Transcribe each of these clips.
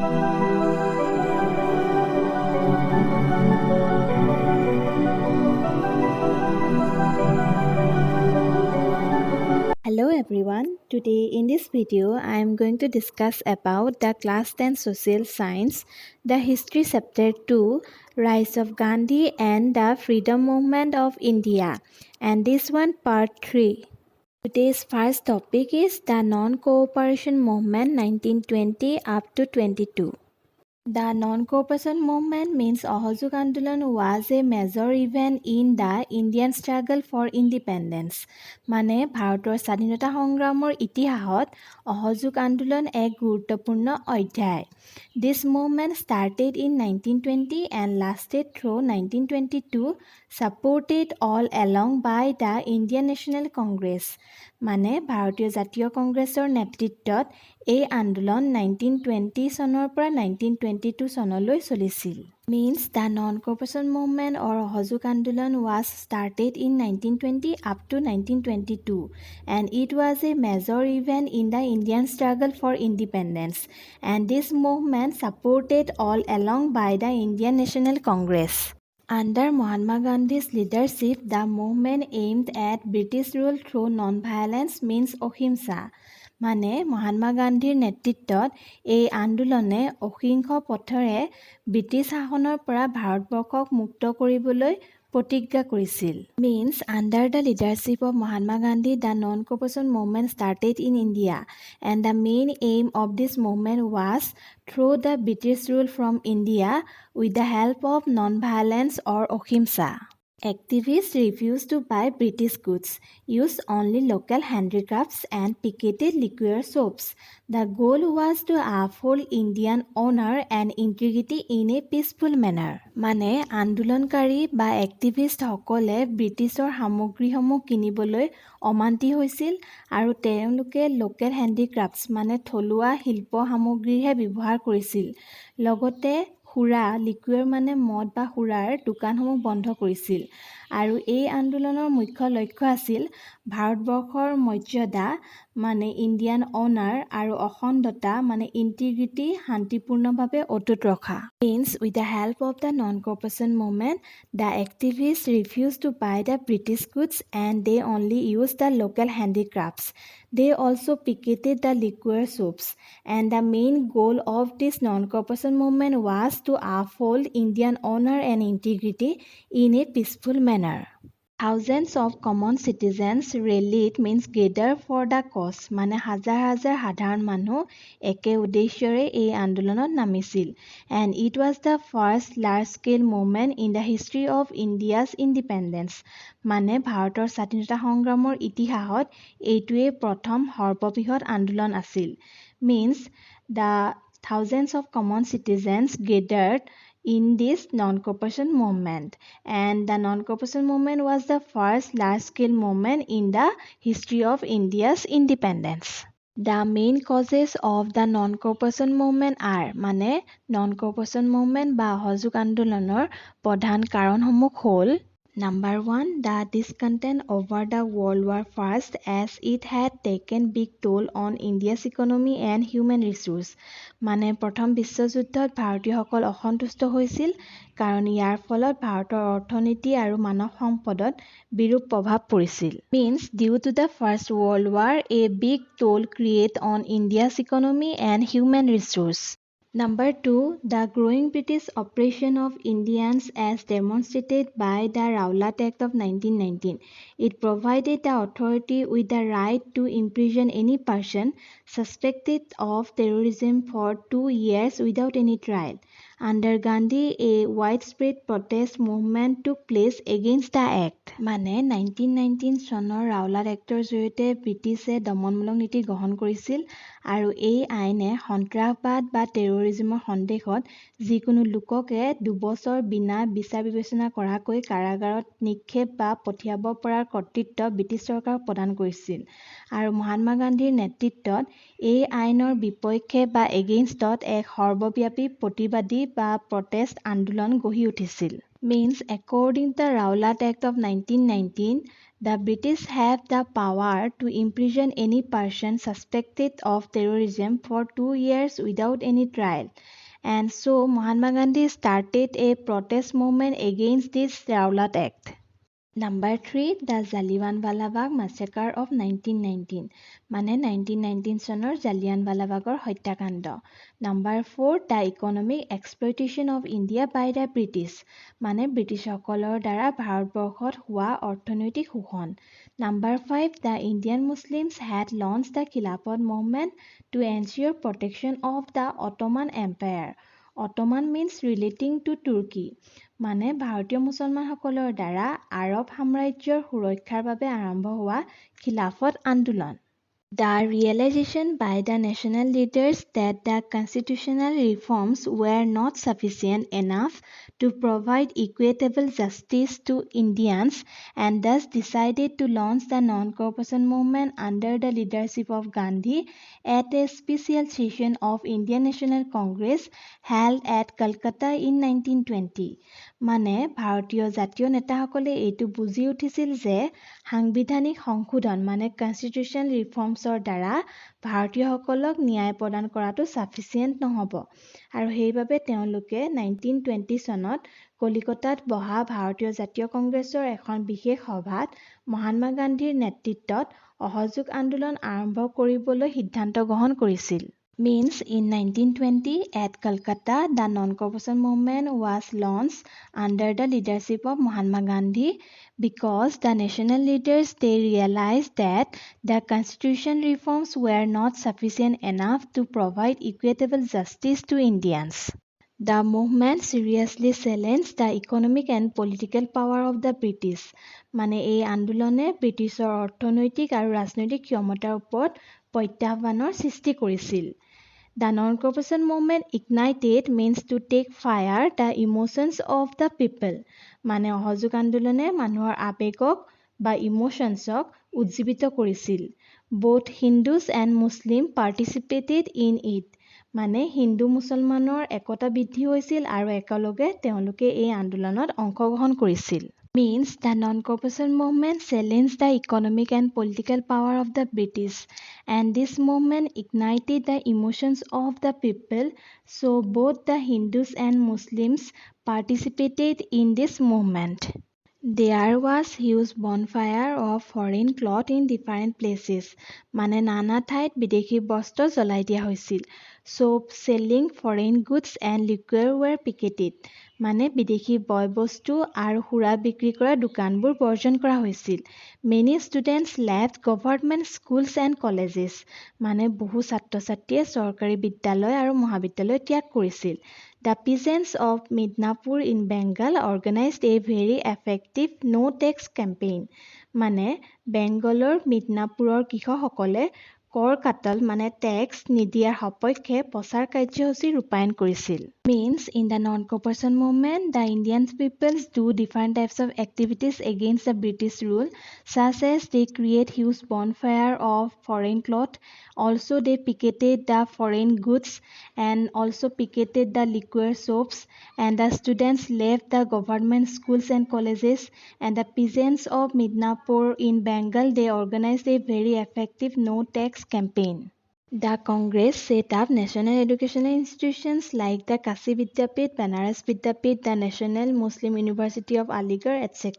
Hello everyone. Today in this video I am going to discuss about the class 10 social science, the history chapter 2, rise of Gandhi and the freedom movement of India, and this one part 3. Today's first topic is the non-cooperation movement 1920 up to 22. The non-cooperation movement means Ahojog Andolan was a major event in the Indian struggle for independence. মানে ভাৰতৰ স্বাধীনতা সংগ্ৰামৰ ইতিহাসত অহযোগ আন্দোলন এক গুৰুত্বপূৰ্ণ অধ্যায়. This movement started in 1920 and lasted through 1922, supported all along by the Indian National Congress. মানে ভাৰতীয় জাতীয় কংগ্ৰেছৰ নেতৃত্বত এই আন্দোলন 1920 চনৰ পৰা 1922 চনলৈ চলিছিল. Means the non-cooperation movement or Ahojog Andolan was started in 1920 up to 1922 and it was a major event in the Indian struggle for independence, and this movement supported all along by the Indian National Congress. Under Mahatma Gandhi's leadership, the movement aimed at British rule through non-violence means অহিংসা. মানে মহাত্মা গান্ধীৰ নেতৃত্বত এই আন্দোলনে অহিংস পথৰে British শাসনৰ পৰা ভাৰতবৰ্ষক মুক্ত কৰিবলৈ প্ৰতিজ্ঞা কৰিছিল. Means under the leadership of Mahatma Gandhi, the non-cooperation movement started in India, and the main aim of this movement was through the British rule from India with the help of non-violence or ahimsa. Activists refused to buy British goods, used only local handicrafts and picketed liquor shops. The goal was to uphold Indian honor and integrity in a peaceful manner. মানে আন্দোলনকাৰী বা activist সকলে ব্ৰিটিছৰ সামগ্ৰীসমূহ কিনিবলৈ অমান্তি হৈছিল আৰু তেওঁলোকে লোকেল হেণ্ডিক্ৰাফ্টছ মানে থলুৱা শিল্প সামগ্ৰীহে ব্যৱহাৰ কৰিছিল. লগতে সুৰা লিকুৱেৰ মানে মদ বা সুৰাৰ দোকানসমূহ বন্ধ কৰিছিল আৰু এই আন্দোলনৰ মুখ্য লক্ষ্য আছিল ভাৰতবৰ্ষৰ মৰ্যাদা মানে ইণ্ডিয়ান অনাৰ আৰু অখণ্ডতা মানে ইণ্টিগ্ৰিটি শান্তিপূৰ্ণভাৱে অটুট ৰখা. Means with the help of the non-cooperation movement, the activists refused to buy the British goods and they only used the local handicrafts. They also picketed the liquor shops, and the main goal of this non-cooperation movement was to uphold Indian honor and integrity in a peaceful manner. Thousands of common citizens rallied means gathered for the cause. মানে হাজাৰ হাজাৰ সাধাৰণ মানুহ একে উদ্দেশ্যৰে এই আন্দোলনত নামিছিল. And it was the first large-scale movement in the history of India's independence. মানে ভাৰতৰ স্বাধীনতা সংগ্ৰামৰ ইতিহাসত এইটোৱে প্ৰথম সৰ্ববৃহৎ আন্দোলন আছিল. Means the thousands of common citizens gathered in this non-cooperation movement, and the non-cooperation movement was the first large-scale movement in the history of India's independence. The main causes of the non-cooperation movement are মানে non-cooperation movement বা অহযোগ আন্দোলনৰ প্ৰধান কাৰণসমূহ হ'ল Number 1, the discontent over the World War I as it had taken big toll on India's economy and human resource. মানে প্ৰথম বিশ্বযুদ্ধত ভাৰতীয়সকল অসন্তুষ্ট হৈছিল কাৰণ ইয়াৰ ফলত ভাৰতৰ অৰ্থনীতি আৰু মানৱ সম্পদত বিৰূপ প্ৰভাৱ পৰিছিল. Means due to the First World War, a big toll created on India's economy and human resource. Number 2, the growing British oppression of Indians as demonstrated by the Rowlatt Act of 1919. It provided the authority with the right to imprison any person suspected of terrorism for 2 years without any trial. Under Gandhi, a widespread protest movement took place against the act. মানে 1919 চনৰ Rowlatt actor জৰিয়তে ব্ৰিটিছে দমনমূলক নীতি গ্ৰহণ কৰিছিল আৰু এই আইনে সন্ত্ৰাসবাদ বা টেৰৰিজমৰ সন্দেহত যিকোনো লোককে 2 বছৰ বিনা বিচাৰ বিবেচনা কৰাকৈ কাৰাগাৰত নিক্ষেপ বা পঠিয়াব পৰাৰ কৰ্তৃত্ব ব্ৰিটিছ চৰকাৰক প্ৰদান কৰিছিল আৰু মহাত্মা গান্ধীৰ নেতৃত্বত এই আইনৰ বিপক্ষে বা এগেইনষ্টত এক সৰ্বব্যাপী প্ৰতিবাদী বা প্ৰটেষ্ট আন্দোলন গঢ়ি উঠিছিল. Means according to the Rowlatt Act of 1919, The British have the power to imprison any person suspected of terrorism for 2 years without any trial. And so Mahatma Gandhi started a protest movement against this Rowlatt Act. Number 3, the Jallianwala Bagh Massacre of 1919. মানে 1919 চনৰ জালিয়ানৱালাবাগৰ হত্যাকাণ্ড. Number 4, the economic exploitation of India by the British. মানে ব্ৰিটিছসকলৰ দ্বাৰা ভাৰতবৰ্ষত হোৱা অৰ্থনৈতিক শোষণ. Number 5, the Indian Muslims had launched the Khilafat movement to ensure protection of the Ottoman Empire. Ottoman means relating to Turkey. মানে ভাৰতীয় মুছলমানসকলৰ দ্বাৰা আৰব সাম্ৰাজ্যৰ সুৰক্ষাৰ বাবে আৰম্ভ হোৱা খিলাফত আন্দোলন. The realization by the national leaders that the constitutional reforms were not sufficient enough to provide equitable justice to Indians and thus decided to launch the non-cooperation movement under the leadership of Gandhi at a special session of Indian National Congress held at Calcutta in 1920. মানে ভাৰতীয় জাতীয় নেতাসকলে এইটো বুজি উঠিছিল যে সাংবিধানিক সংশোধন মানে কনষ্টিটিউচন ৰিফৰ্মছৰ দ্বাৰা ভাৰতীয়সকলক ন্যায় প্ৰদান কৰাটো সাফিচিয়েণ্ট নহ'ব আৰু সেইবাবে তেওঁলোকে 1920 চনত কলিকতাত বহা ভাৰতীয় জাতীয় কংগ্ৰেছৰ এখন বিশেষ সভাত মহাত্মা গান্ধীৰ নেতৃত্বত অসহযোগ আন্দোলন আৰম্ভ কৰিবলৈ সিদ্ধান্ত গ্ৰহণ কৰিছিল. Means in 1920 at Calcutta, the non-cooperation movement was launched under the leadership of Mahatma Gandhi because the national leaders they realized that the constitution reforms were not sufficient enough to provide equitable justice to Indians. The movement seriously challenged the economic and political power of the British. মানে এই আন্দোলনে ব্ৰিটিছৰ অৰ্থনৈতিক আৰু ৰাজনৈতিক ক্ষমতাৰ ওপৰত প্ৰত্যাহ্বানৰ সৃষ্টি কৰিছিল. The non-cooperation movement ignited means to take fire the emotions of the people. মানে অসহযোগ আন্দোলনে মানুহৰ আবেগক বা ইমোশনছক উজ্জীৱিত কৰিছিল. Both Hindus and Muslims participated in it. মানে হিন্দু মুছলমানৰ একতা বৃদ্ধি হৈছিল আৰু একেলগে তেওঁলোকে এই আন্দোলনত অংশগ্ৰহণ কৰিছিল. Means the non-cooperation movement challenged the economic and political power of the British and this movement ignited the emotions of the people, so both the Hindus and Muslims participated in this movement. There was huge bonfire of foreign cloth in different places. মানে নানা ঠাইত বিদেশী বস্ত্ৰ জ্বলাই দিয়া হৈছিল. Soap, selling foreign goods and liquor were picketed. মানে বিদেশী বয় বস্তু আৰু সুৰা বিক্ৰী কৰা দোকানবোৰ বৰ্জন কৰা হৈছিল. Many students left government schools and colleges. মানে বহু ছাত্ৰ-ছাত্ৰীয়ে চৰকাৰী বিদ্যালয় আৰু মহাবিদ্যালয় ত্যাগ কৰিছিল. The peasants of Midnapur in Bengal organized a very effective no tax campaign. মানে বেংগলৰ মিদনাপুৰৰ কৃষকসকলে কৰ কাটল মানে টেক্স নিদিয়াৰ সপক্ষে প্ৰচাৰ কাৰ্যসূচী ৰূপায়ণ কৰিছিল. Means in the non-cooperation movement, the Indian peoples do different types of activities against the British rule, such as they create huge bonfire of foreign cloth. Also, they picketed the foreign goods and also picketed the liquor shops. And the students left the government schools and colleges. And the peasants of Midnapur in Bengal, they organized a very effective no tax campaign. The Congress set up national educational institutions like the Kashi Vidyapith, Banaras Vidyapith, the National Muslim University of Aligarh, etc.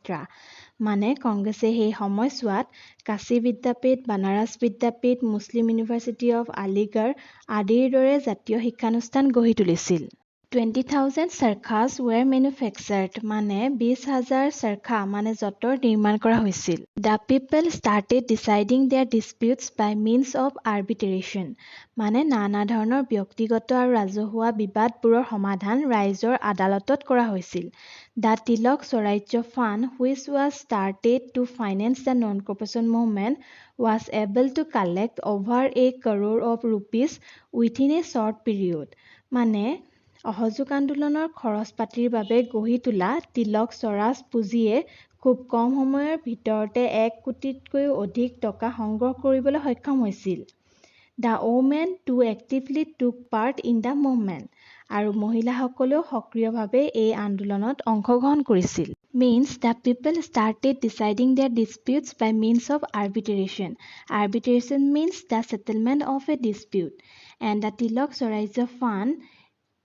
মানে কংগ্ৰেছে সেই সময়ছোৱাত কাশী বিদ্যাপীঠ, বানাৰস বিদ্যাপীঠ, মুছলিম university of Aligarh আদিৰ দৰে জাতীয় শিক্ষানুষ্ঠান গঢ়ি তুলিছিল. 20,000 চৰখাs were manufactured. মানে 20,000 চৰখা মানে যঁতৰ নিৰ্মাণ কৰা হৈছিল. The people started deciding their disputes by means of arbitration. মানে নানা ধৰণৰ ব্যক্তিগত আৰু ৰাজহুৱা বিবাদবোৰৰ সমাধান ৰাইজৰ আদালতত কৰা হৈছিল. The Tilak Swarajya Fund, which was started to finance the non-cooperation movement, was able to collect over 1 crore of rupees within a short period. মানে অসহযোগ আন্দোলনৰ খৰচ পাতিৰ বাবে গঢ়ি তোলা তিলক স্বৰাজ পুঁজিয়ে খুব কম সময়ৰ ভিতৰতে 1 কোটিতকৈও অধিক টকা সংগ্ৰহ কৰিবলৈ সক্ষম হৈছিল. The women too actively took part in the movement. আৰু মহিলাসকলেও সক্ৰিয়ভাৱে এই আন্দোলনত অংশগ্ৰহণ কৰিছিল. means the people started deciding their disputes by means of arbitration. Arbitration means the settlement of a dispute. And the Tilak Swarajya Fund,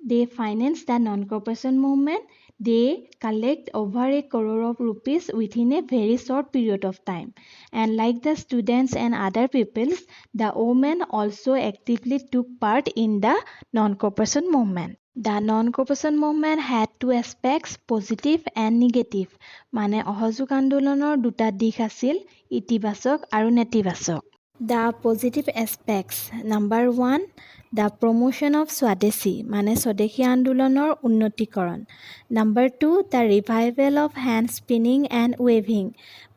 they finance the non-cooperation movement. They collect over 1 crore of rupees within a very short period of time. And like the students and other peoples, the women also actively took part in the non-cooperation movement. The non-cooperation movement had two aspects, positive and negative. মানে অহযোগ আন্দোলনৰ দুটা দিশ আছিল, ইতিবাচক আৰু নেতিবাচক। The positive aspects. Number 1, the promotion of Swadeshi, মানে স্বদেশী আন্দোলনৰ উন্নতিকৰণ। Number 2, the revival of hand spinning and weaving,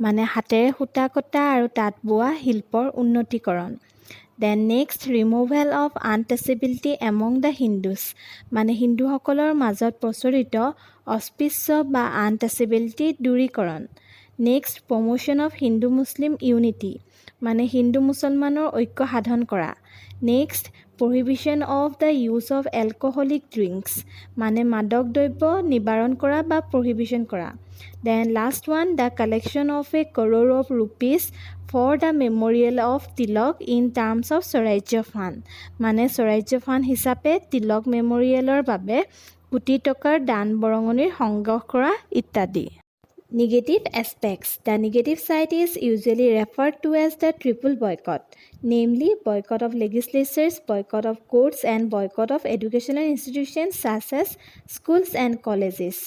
মানে হাতেৰে সূতা কটা আৰু তাঁত বোৱা শিল্পৰ উন্নতিকৰণ। Then next, removal of untouchability among the Hindus, মানে হিন্দুসকলৰ মাজত প্ৰচলিত অস্পৃশ্য বা untouchability দূৰীকৰণ। Next, promotion of Hindu-Muslim unity, মানে হিন্দু মুছলমানৰ ঐক্য সাধন কৰা। Next, prohibition of the use of alcoholic drinks, মানে মাদক দ্ৰব্য নিবাৰণ কৰা বা prohibition কৰা। Then last one, the collection of 1 crore of rupees for the memorial of Tilak in terms of Swarajya Fund, মানে Swarajya Fund হিচাপে তিলক মেমৰিয়েলৰ বাবে কোটি টকাৰ দান বৰঙণিৰ সংগ্ৰহ কৰা ইত্যাদি। Negative aspects. The negative side is usually referred to as the triple boycott, namely boycott of legislatures, boycott of courts, and boycott of educational institutions such as schools and colleges.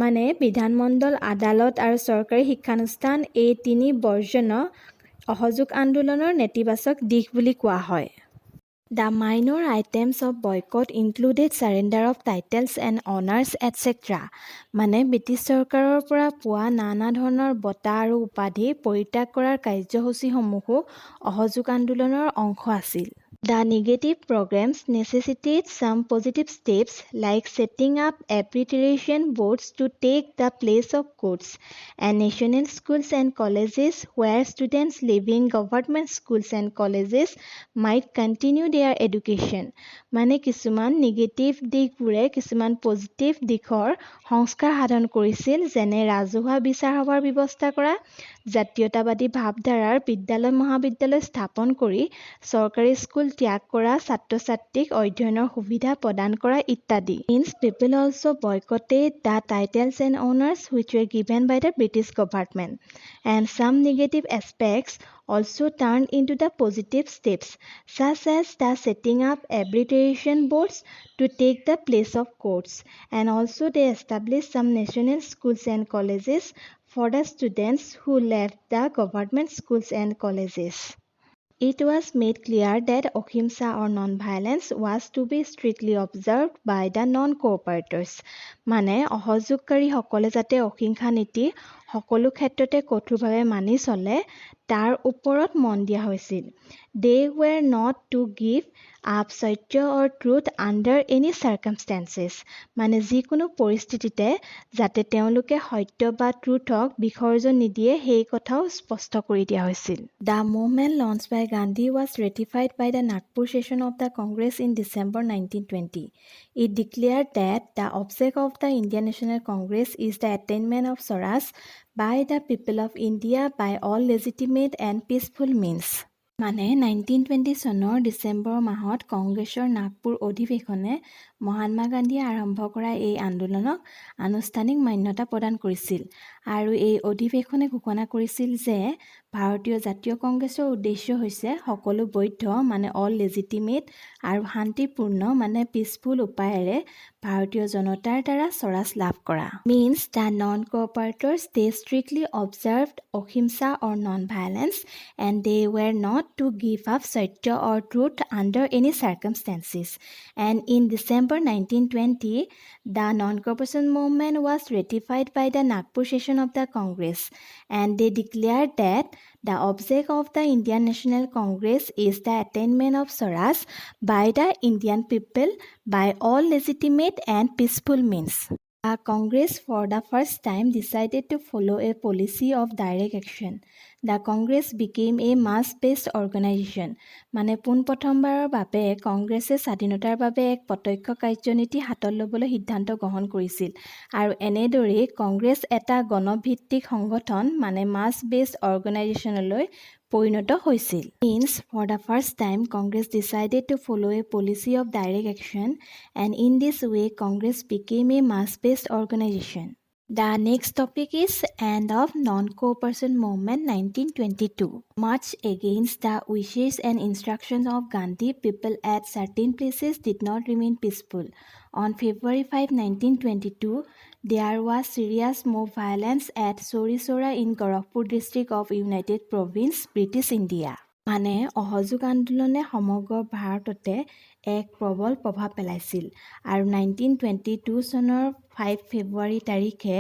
মানে বিধানমণ্ডল, আদালত আৰু চৰকাৰী শিক্ষানুষ্ঠান এই তিনি বৰ্জন অহযোগ আন্দোলনৰ নেতিবাচক দিশ বুলি কোৱা হয়। The minor items of boycott included surrender of titles and honors, etc. মানে ব্ৰিটিছ চৰকাৰৰ পৰা পোৱা নানা ধৰণৰ বঁটা আৰু উপাধি পৰিত্যাগ কৰাৰ কাৰ্যসূচীসমূহো অহযোগ আন্দোলনৰ অংশ আছিল। The negative programs necessitate some positive steps like setting up arbitration boards to take the place of courts, and national schools and colleges where students leaving government schools and colleges might continue their education. মানে কিছুমান negative দিশবোৰে কিছুমান positive দিশৰ সংস্কাৰ সাধন কৰিছিল, যেনে ৰাজহুৱা বিচাৰ সভাৰ ব্যৱস্থা কৰা, জাতীয়তাবাদী ভাৱধাৰাৰ বিদ্যালয় মহাবিদ্যালয় স্থাপন কৰি চৰকাৰী স্কুল ত্যাগ কৰা, ছাত্ৰ ছাত্ৰীক অধ্যয়নৰ সুবিধা প্ৰদান কৰা ইত্যাদি। Means people also boycotted the titles and honors which were given by the British government, and some negative aspects also turned into the positive steps, such as the setting up arbitration boards to take the place of courts, and also they established some national schools and colleges for the students who left the government schools and colleges. It was made clear that ahimsa or non-violence was to be strictly observed by the non-cooperators. মানে অহযোগকাৰীসকলে যাতে অহিংসা নীতি সকলো ক্ষেত্ৰতে কঠোৰভাৱে মানি চলে তাৰ ওপৰত মন দিয়া হৈছিল। They were not to give up সত্য or truth under any circumstances, মানে যিকোনো পৰিস্থিতিতে যাতে তেওঁলোকে সত্য বা ট্ৰুথক বিসৰ্জন নিদিয়ে সেই কথাও স্পষ্ট কৰি দিয়া হৈছিল। The movement launched by Gandhi was ratified by the Nagpur session of the Congress in December 1920. It declared that the object of the Indian National Congress is the attainment of Swaraj by the people of India by all legitimate and peaceful means. মানে 1920 চনৰ ডিচেম্বৰ মাহত কংগ্ৰেছৰ নাগপুৰ অধিৱেশনে মহাত্মা গান্ধীয়ে আৰম্ভ কৰা এই আন্দোলনক আনুষ্ঠানিক মান্যতা প্ৰদান কৰিছিল আৰু এই অধিৱেশনে ঘোষণা কৰিছিল যে ভাৰতীয় জাতীয় কংগ্ৰেছৰ উদ্দেশ্য হৈছে সকলো বৈধ মানে অল লেজিটিমেট আৰু শান্তিপূৰ্ণ মানে পিচফুল উপায়েৰে ভাৰতীয় জনতাৰ দ্বাৰা স্বৰাজ লাভ কৰা। Means the non-cooperators they strictly observed ahimsa or non-violence and they were not to give up satya or truth under any circumstances. And in December 1920, the non-cooperation movement was ratified by the Nagpur session of the Congress, and they declared that the object of the Indian National Congress is the attainment of Swaraj by the Indian people by all legitimate and peaceful means. Congress for the first time decided to follow a policy of direct action. The Congress became a mass-based organization. মানে পোনপ্ৰথমবাৰৰ বাবে কংগ্ৰেছে স্বাধীনতাৰ বাবে এক প্ৰত্যক্ষ কাৰ্যনীতি হাতত ল'বলৈ সিদ্ধান্ত গ্ৰহণ কৰিছিল আৰু এনেদৰেই কংগ্ৰেছ এটা গণভিত্তিক সংগঠন মানে মাছ-বেছড অৰ্গেনাইজেশ্যনলৈ পৰিণত হৈছিল। Means for the first time Congress decided to follow a policy of direct action and in this way Congress became a mass-based organization. The next topic is End of Non-Cooperation Movement 1922. Much against the wishes and instructions of Gandhi, people at certain places did not remain peaceful. On February 5, 1922, there was serious mob violence at Sorisora in Gorakhpur district of United Province, British India. মানে অহযোগ আন্দোলনে সমগ্ৰ ভাৰততে এক প্ৰবল প্ৰভাৱ পেলাইছিল আৰু 1922 চনৰ 5 ফেব্ৰুৱাৰী তাৰিখে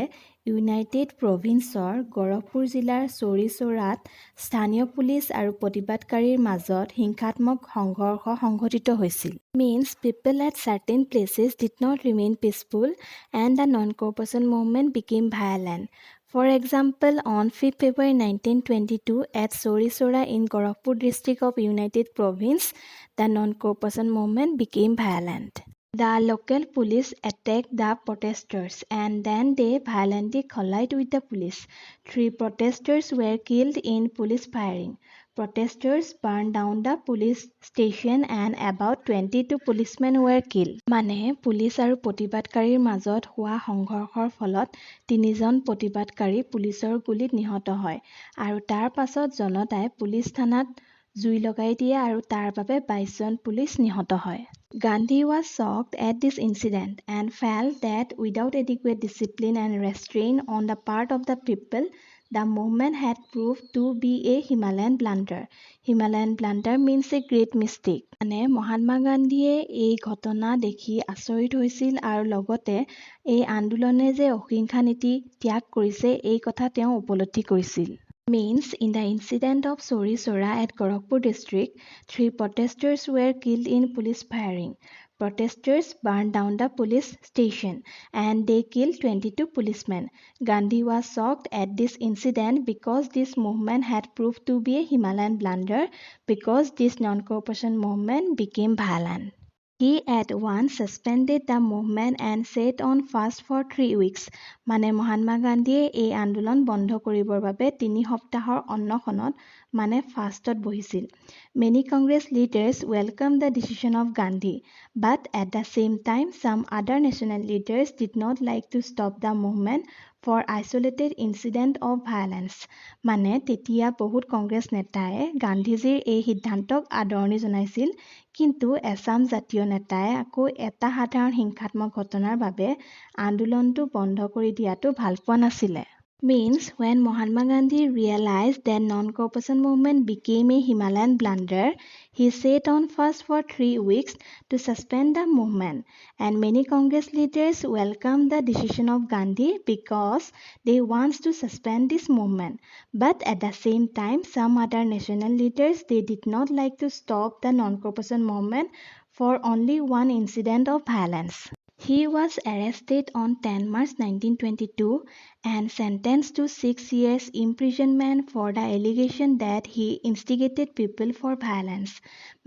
ইউনাইটেড প্ৰভিন্সৰ গৰখপুৰ জিলাৰ চৌৰিচৌৰাত স্থানীয় পুলিচ আৰু প্ৰতিবাদকাৰীৰ মাজত হিংসাত্মক সংঘৰ্ষ সংঘটিত হৈছিল। Means people at certain places did not remain peaceful and the non-cooperation movement became violent. For example, on 5 February 1922 at Sorisora in Gorakhpur district of United Province, the non-cooperation movement became violent. The local police attacked the protesters and then they violently collided with the police. 3 protesters were killed in police firing. Protesters burned down the police station and about 22 policemen were killed. মানে police আৰু প্ৰতিবাদকাৰীৰ মাজত হোৱা সংঘৰ্ষৰ ফলত 3জন প্ৰতিবাদকাৰী পুলিচৰ গুলীত নিহত হয় আৰু তাৰ পাছত জনতাই পুলিচ থানাত জুই লগাই দিয়ে আৰু তাৰ বাবে 22জন পুলিচ নিহত হয়। Gandhi was shocked at this incident and felt that without adequate discipline and restraint on the part of the people, the movement had proved to be a Himalayan blunder. Himalayan blunder means a great mistake. মানে মহাত্মা গান্ধীয়ে এই ঘটনা দেখি আচৰিত হৈছিল আৰু লগতে এই আন্দোলনে যে অহিংসা নীতি ত্যাগ কৰিছে এই কথা তেওঁ উপলব্ধি কৰিছিল। Means in the incident of Sorisora at Gorakhpur district, 3 protesters were killed in police firing. Protesters burned down the police station and they killed 22 policemen. Gandhi was shocked at this incident because this movement had proved to be a Himalayan blunder because this non-cooperation movement became violent. He at once suspended the movement and set on fast for 3 weeks. মানে মহাত্মা গান্ধীয়ে এই আন্দোলন বন্ধ কৰিবৰ বাবে 3 সপ্তাহৰ অন্নখনত মানে ফাষ্টত বহিছিল। Many Congress leaders welcomed the decision of Gandhi, but at the same time some other national leaders did not like to stop the movement for isolated incident of violence. মানে তেতিয়া বহুত কংগ্ৰেছ নেতায়ে গান্ধীজীৰ এই সিদ্ধান্তক আদৰণি জনাইছিল কিন্তু এছাম জাতীয় নেতায়ে আকৌ এটা সাধাৰণ হিংসাত্মক ঘটনাৰ বাবে আন্দোলনটো বন্ধ কৰি দিয়াটো ভাল পোৱা নাছিলে। Means when Mahatma Gandhi realized that non-cooperation movement became a Himalayan blunder, he set on fast for 3 weeks to suspend the movement. And many Congress leaders welcomed the decision of Gandhi because they want to suspend this movement. But at the same time, some other national leaders, they did not like to stop the non-cooperation movement for only one incident of violence. He was arrested on 10 March 1922 and sentenced to 6 years imprisonment for the allegation that he instigated people for violence.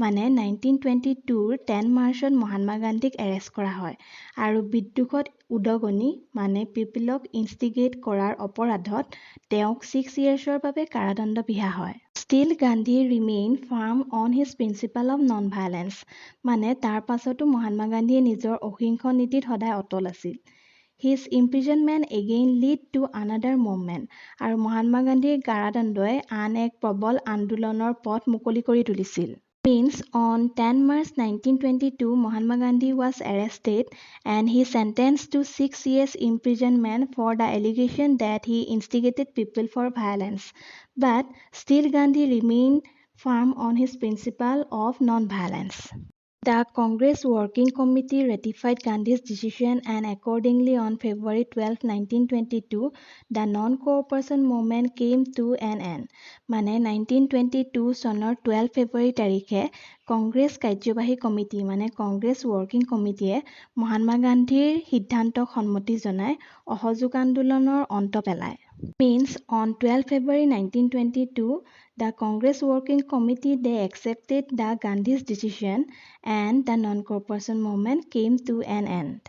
মানে 1922 10 মাৰ্চত মহাত্মা গান্ধীক arrest কৰা হয় আৰু বিদ্ৰোহত উদগনি মানে পিপলক ইনষ্টিগেট কৰাৰ অপৰাধত তেওঁক 6 yearsৰ বাবে কাৰাদণ্ড বিহা হয়। Still Gandhi remained firm on his principle of non-violence. মানে তাৰ পাছতো মহাত্মা গান্ধীয়ে নিজৰ অহিংস নীতিত সদায় অটল আছিল। His imprisonment again led to another movement আৰু মহাত্মা গান্ধীৰ কাৰাদণ্ডই আন এক প্ৰবল আন্দোলনৰ পথ মুকলি কৰি তুলিছিল। Means on 10 March 1922 Mahatma Gandhi was arrested and he sentenced to 6 years imprisonment for the allegation that he instigated people for violence. But still Gandhi remained firm on his principle of non-violence. The Congress Working Committee ratified Gandhi's decision and accordingly on February 12, 1922, the non-cooperation movement came to an end. মানে 1922 চনৰ 12 ফেব্ৰুৱাৰী তাৰিখে কংগ্ৰেছ কাৰ্যবাহী committee মানে Congress working কমিটিয়ে মহাত্মা গান্ধীৰ সিদ্ধান্তক সন্মতি জনাই অসহযোগ আন্দোলনৰ অন্ত পেলায়। Means on 12 February 1922, the Congress Working Committee they accepted the Gandhi's decision and the non-cooperation movement came to an end.